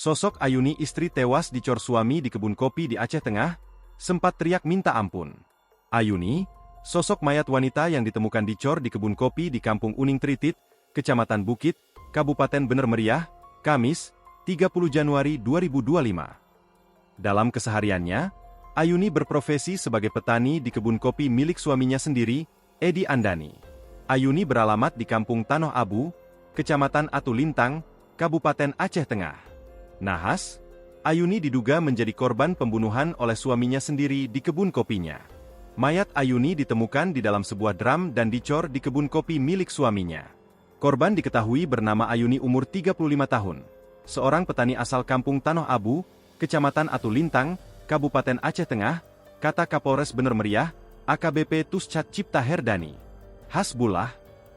Sosok Ayuni, istri tewas dicor suami di kebun kopi di Aceh Tengah, sempat teriak minta ampun. Ayuni, sosok mayat wanita yang ditemukan dicor di kebun kopi di Kampung Uning Tritit, Kecamatan Bukit, Kabupaten Bener Meriah, Kamis, 30 Januari 2025. Dalam kesehariannya, Ayuni berprofesi sebagai petani di kebun kopi milik suaminya sendiri, Edi Andani. Ayuni beralamat di Kampung Tanoh Abu, Kecamatan Atu Lintang, Kabupaten Aceh Tengah. Nahas, Ayuni diduga menjadi korban pembunuhan oleh suaminya sendiri di kebun kopinya. Mayat Ayuni ditemukan di dalam sebuah drum dan dicor di kebun kopi milik suaminya. Korban diketahui bernama Ayuni, umur 35 tahun. Seorang petani asal Kampung Tanoh Abu, Kecamatan Atu Lintang, Kabupaten Aceh Tengah, kata Kapolres Bener Meriah, AKBP Tuscat Cipta Herdani. Hasbullah,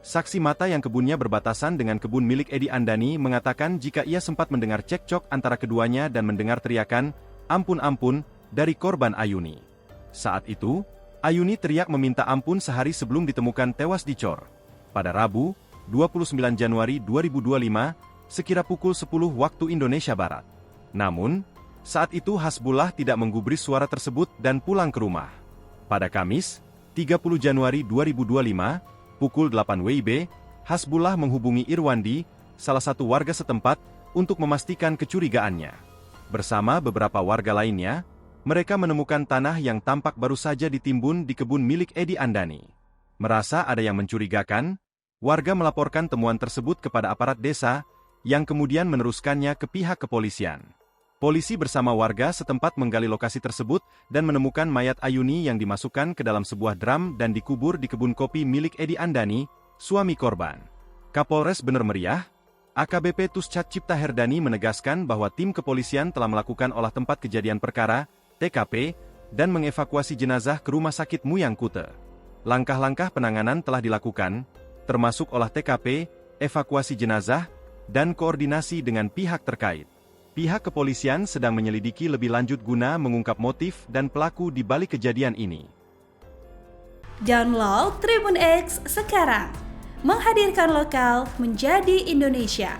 saksi mata yang kebunnya berbatasan dengan kebun milik Edi Andani, mengatakan jika ia sempat mendengar cekcok antara keduanya dan mendengar teriakan, "Ampun ampun," dari korban Ayuni. Saat itu, Ayuni teriak meminta ampun sehari sebelum ditemukan tewas dicor. Pada Rabu, 29 Januari 2025, sekira pukul 10 waktu Indonesia Barat. Namun, saat itu Hasbullah tidak menggubris suara tersebut dan pulang ke rumah. Pada Kamis, 30 Januari 2025, pukul 8 WIB, Hasbullah menghubungi Irwandi, salah satu warga setempat, untuk memastikan kecurigaannya. Bersama beberapa warga lainnya, mereka menemukan tanah yang tampak baru saja ditimbun di kebun milik Edi Andani. Merasa ada yang mencurigakan, warga melaporkan temuan tersebut kepada aparat desa, yang kemudian meneruskannya ke pihak kepolisian. Polisi bersama warga setempat menggali lokasi tersebut dan menemukan mayat Ayuni yang dimasukkan ke dalam sebuah drum dan dikubur di kebun kopi milik Edi Andani, suami korban. Kapolres Bener Meriah, AKBP Tuscat Cipta Herdani menegaskan bahwa tim kepolisian telah melakukan olah tempat kejadian perkara, TKP, dan mengevakuasi jenazah ke Rumah Sakit Muyang Kute. Langkah-langkah penanganan telah dilakukan, termasuk olah TKP, evakuasi jenazah, dan koordinasi dengan pihak terkait. Pihak kepolisian sedang menyelidiki lebih lanjut guna mengungkap motif dan pelaku di balik kejadian ini. Download Tribun X sekarang, menghadirkan lokal menjadi Indonesia.